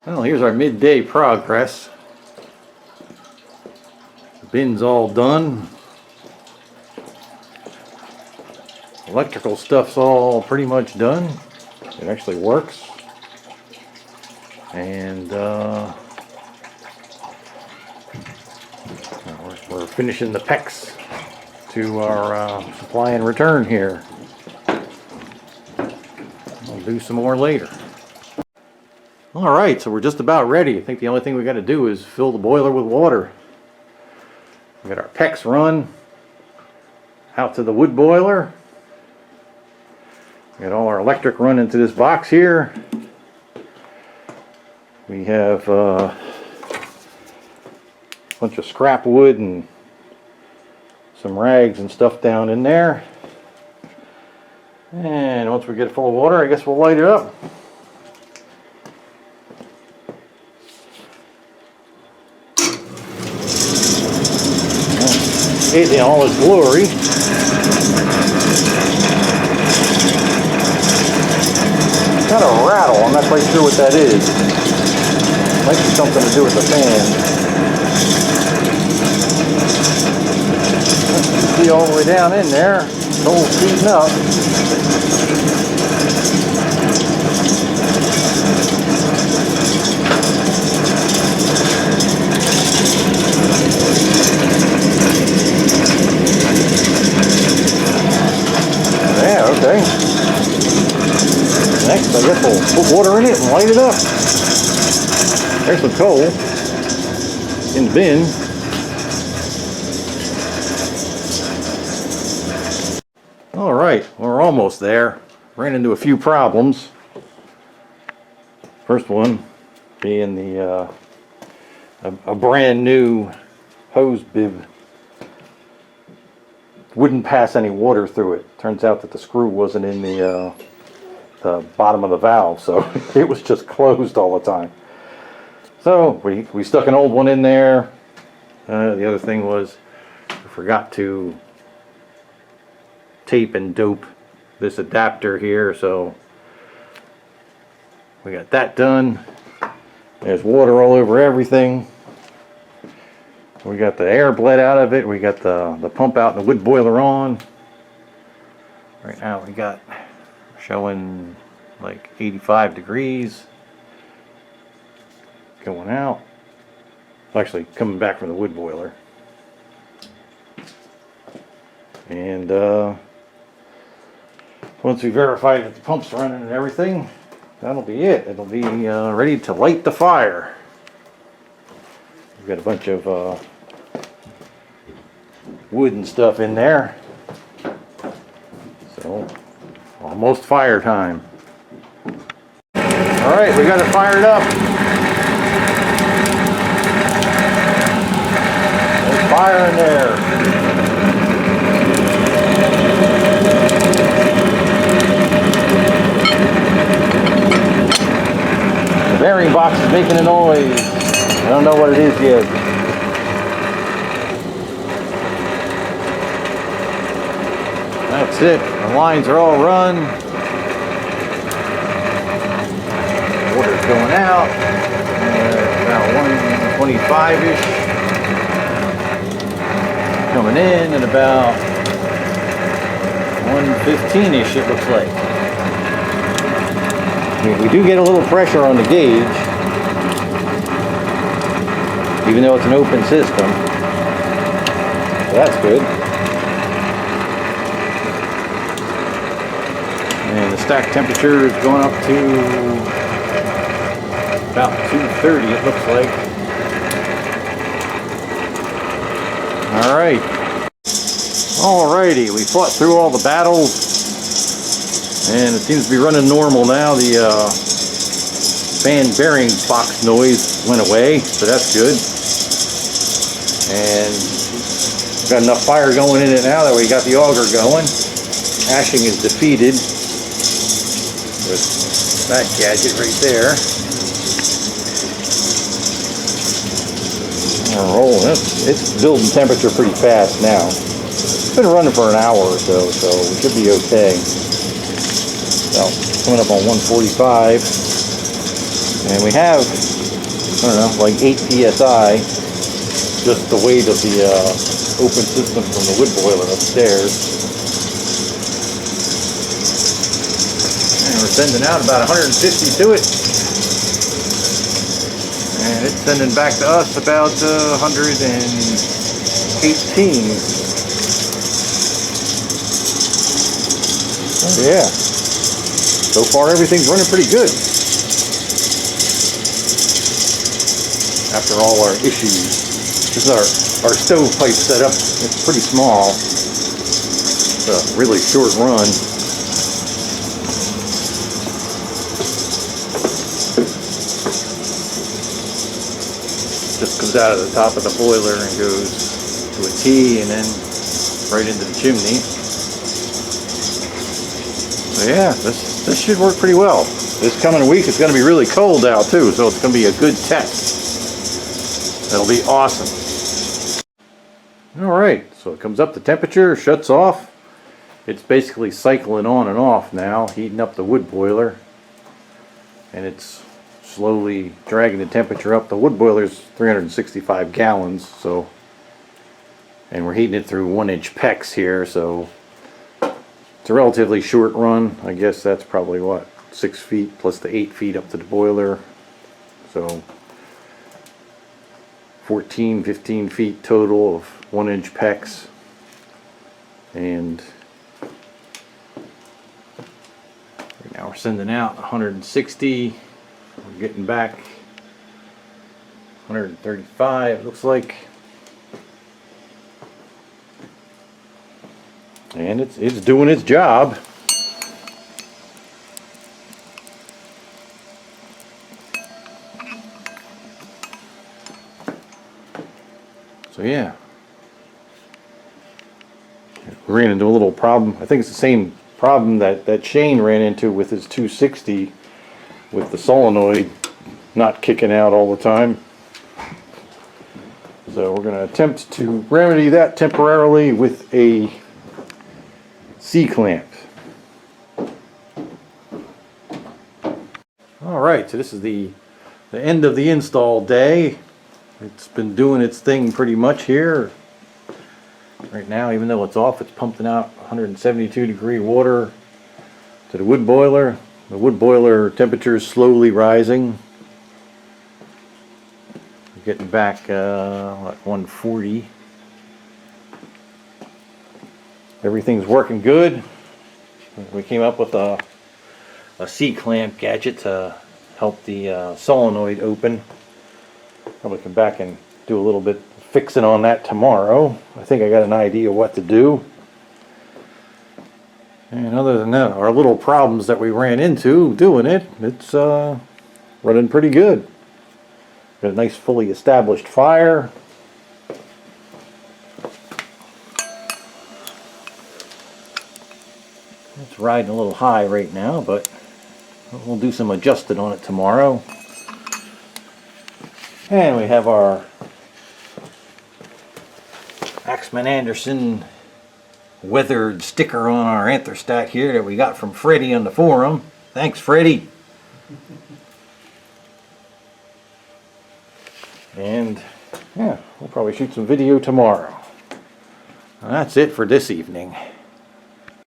Well, here's our midday progress. The bin's all done. Electrical stuff's all pretty much done. It actually works. And we're finishing the PEX to our supply and return here. I'll do some more later. Alright, so we're just about ready. I think the only thing we got to do is fill the boiler with water. We got our PEX run out to the wood boiler. We got all our electric run into this box here. We have a bunch of scrap wood and some rags and stuff down in there. And once we get full of water, I guess we'll light it up. It in all its glory. Kind of rattle, I'm not quite sure what that is. Might be something to do with the fan. See all the way down in there, coal's heating up. Yeah, okay. Next, I guess we'll put water in it and light it up. There's some coal in the bin. Alright, we're almost there. Ran into a few problems. First one being the a brand new hose bib wouldn't pass any water through it. Turns out that the screw wasn't in the bottom of the valve, so it was just closed all the time. So we stuck an old one in there. The other thing was we forgot to tape and dope this adapter here, so we got that done. There's water all over everything. We got the air bled out of it. We got the pump out and the wood boiler on. Right now we got showing like 85 degrees going out. Actually coming back from the wood boiler. And once we verify that the pump's running and everything, that'll be it. It'll be ready to light the fire. We've got a bunch of wood and stuff in there, so almost fire time. All right, we got it fired up. There's fire in there. The bearing box is making a noise. I don't know what it is yet. That's it. The lines are all run. Water's going out. About 125-ish. Coming in at about 115-ish, it looks like. We do get a little pressure on the gauge, even though it's an open system. So that's good. And the stack temperature is going up to about 230, it looks like. Alright. Alrighty, we fought through all the battles. And it seems to be running normal now. The fan bearing box noise went away, so that's good. And we've got enough fire going in it now that we got the auger going. Ashing is defeated with that gadget right there. We're rolling. It's building temperature pretty fast now. It's been running for an hour or so, so we should be okay. So coming up on 145. And we have, I don't know, like 8 psi, just the weight of the open system from the wood boiler upstairs. And we're sending out about 150 to it. And it's sending back to us about 118. Oh, yeah. So far everything's running pretty good. After all our issues. This is our stovepipe setup. It's pretty small. It's a really short run. Just comes out of the top of the boiler and goes to a T and then right into the chimney. So yeah, this should work pretty well. This coming week it's going to be really cold out too, so it's going to be a good test. That'll be awesome. Alright, so it comes up to temperature, shuts off. It's basically cycling on and off now, heating up the wood boiler. And it's slowly dragging the temperature up. The wood boiler's 365 gallons, so, and we're heating it through 1-inch PEX here, so it's a relatively short run. I guess that's probably what, 6 feet plus the 8 feet up to the boiler. So 14, 15 feet total of 1-inch PEX. And right now we're sending out 160. We're getting back 135, it looks like. And it's doing its job. So yeah, we ran into a little problem. I think it's the same problem that Shane ran into with his 260, with the solenoid not kicking out all the time. So we're going to attempt to remedy that temporarily with a C-clamp. Alright, so this is the end of the install day. It's been doing its thing pretty much here. Right now, even though it's off, it's pumping out 172 degree water to the wood boiler. The wood boiler temperature is slowly rising. We're getting back like 140. Everything's working good. We came up with a C-clamp gadget to help the solenoid open. Probably come back and do a little bit fixing on that tomorrow. I think I got an idea what to do. And other than that, our little problems that we ran into doing it, it's running pretty good. Got a nice fully established fire. It's riding a little high right now, but we'll do some adjusting on it tomorrow. And we have our Axeman Anderson weathered sticker on our anthrostat here that we got from Freddie on the forum. Thanks, Freddie. And yeah, we'll probably shoot some video tomorrow. And that's it for this evening.